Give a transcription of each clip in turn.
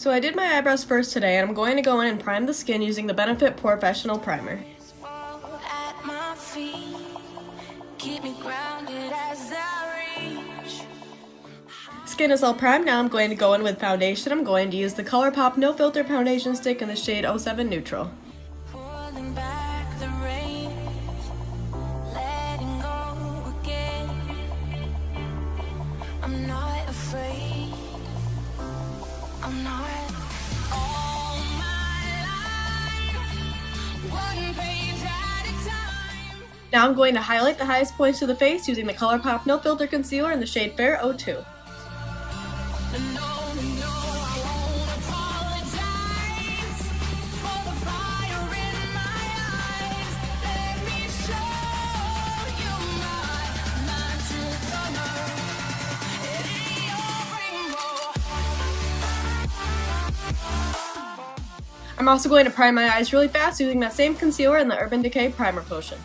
So I did my eyebrows first today, and I'm going to go in and prime the skin using the Benefit Professional Primer. Skin is all primed. Now I'm going to go in with foundation. I'm going to use the ColourPop No Filter Foundation Stick in the shade 07 Neutral. Now I'm going to highlight the highest points of the face using the ColourPop No Filter Concealer in the shade Fair 02. I'm also going to prime my eyes really fast using that same concealer in the Urban Decay Primer Potion.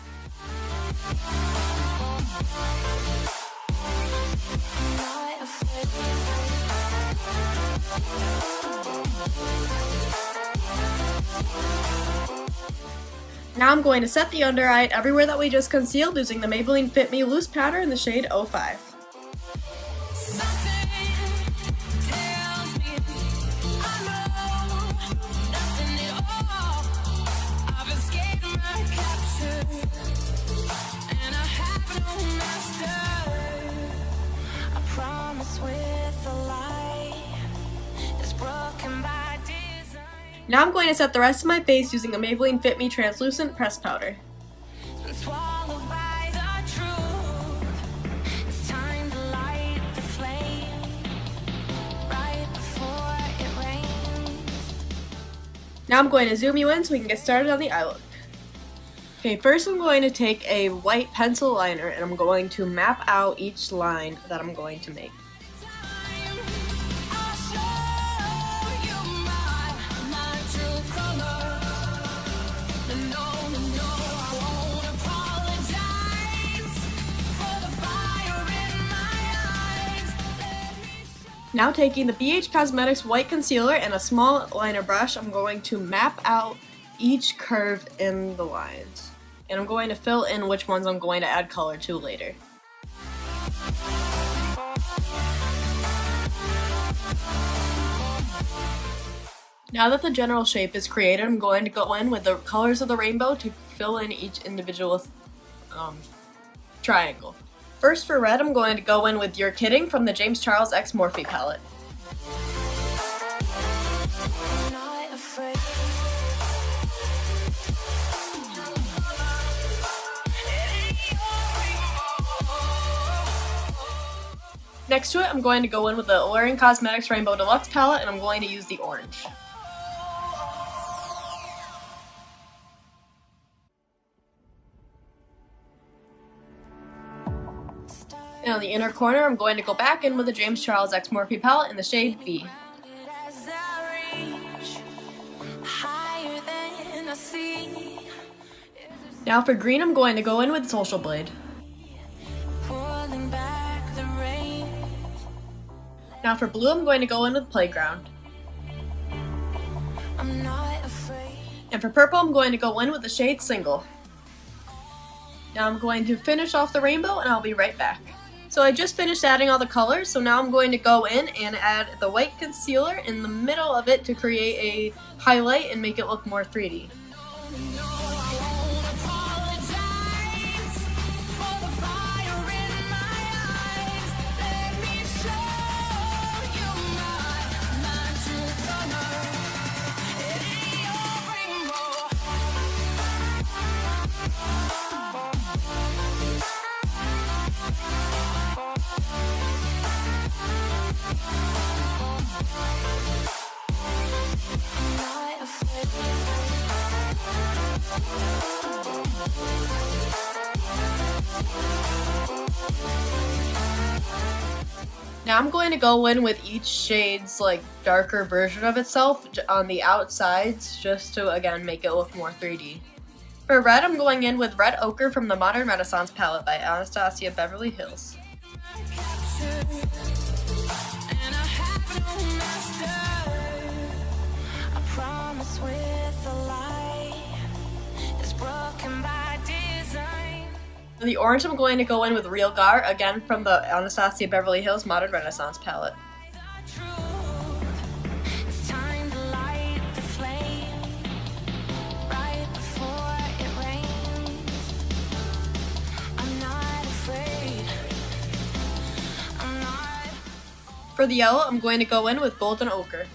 Now I'm going to set the under eye everywhere that we just concealed using the Maybelline Fit Me Loose Powder in the shade 05. Now I'm going to set the rest of my face using the Maybelline Fit Me Translucent Pressed Powder. Now I'm going to zoom you in so we can get started on the eye look. Okay, first I'm going to take a white pencil liner and I'm going to map out each line that I'm going to make. Now taking the BH Cosmetics White Concealer and a small liner brush, I'm going to map out each curve in the lines. And I'm going to fill in which ones I'm going to add color to later. Now that the general shape is created, I'm going to go in with the colors of the rainbow to fill in each individual triangle. First for red, I'm going to go in with You're Kidding from the James Charles X Morphe palette. Next to it, I'm going to go in with the Alluring Cosmetics Rainbow Deluxe palette, and I'm going to use the orange. And on the inner corner, I'm going to go back in with the James Charles X Morphe palette in the shade B. Now for green, I'm going to go in with Social Blade. Now for blue, I'm going to go in with Playground. And for purple, I'm going to go in with the shade Single. Now I'm going to finish off the rainbow and I'll be right back. So I just finished adding all the colors, so now I'm going to go in and add the white concealer in the middle of it to create a highlight and make it look more 3D. Now I'm going to go in with each shade's darker version of itself on the outsides just to again make it look more 3D. For red, I'm going in with Red Ochre from the Modern Renaissance palette by Anastasia Beverly Hills. promise with a lie is broken by design. For the orange, I'm going to go in with Real Gar, again from the Anastasia Beverly Hills Modern Renaissance palette. It's time to light the flame right before it rains. I'm not afraid. I'm not. For the yellow, I'm going to go in with Golden Ochre.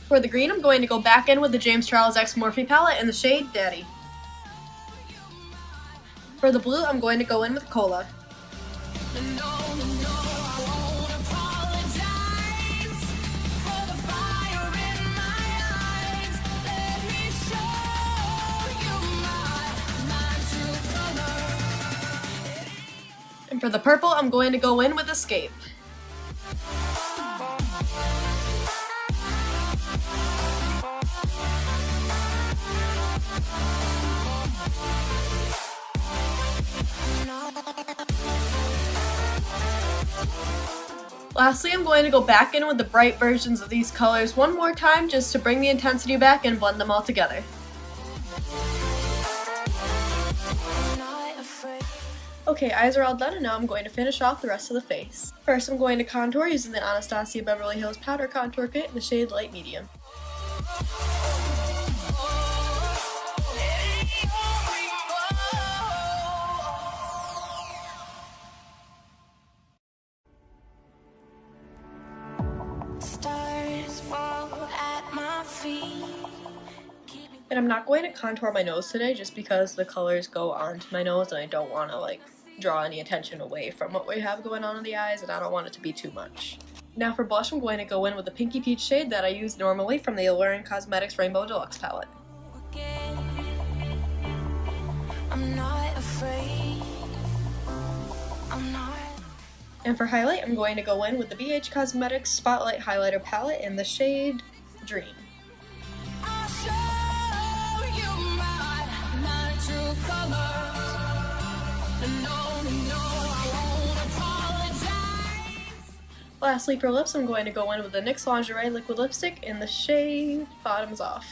For the green, I'm going to go back in with the James Charles X Morphe palette in the shade Daddy. For the blue, I'm going to go in with Cola. And for the purple, I'm going to go in with Escape. Lastly, I'm going to go back in with the bright versions of these colors one more time just to bring the intensity back and blend them all together. Okay, eyes are all done, and now I'm going to finish off the rest of the face. First, I'm going to contour using the Anastasia Beverly Hills Powder Contour Kit in the shade Light Medium. Stars fall at my feet. And I'm not going to contour my nose today just because the colors go onto my nose and I don't want to draw any attention away from what we have going on in the eyes, and I don't want it to be too much. Now for blush, I'm going to go in with the Pinky Peach shade that I use normally from the Alluring Cosmetics Rainbow Deluxe palette. I'm not afraid. I'm not. And for highlight, I'm going to go in with the BH Cosmetics Spotlight Highlighter palette in the shade Dream. I'll show you my true colors. No, I won't apologize. Lastly, for lips, I'm going to go in with the NYX Lingerie Liquid Lipstick in the shade Bottoms Off.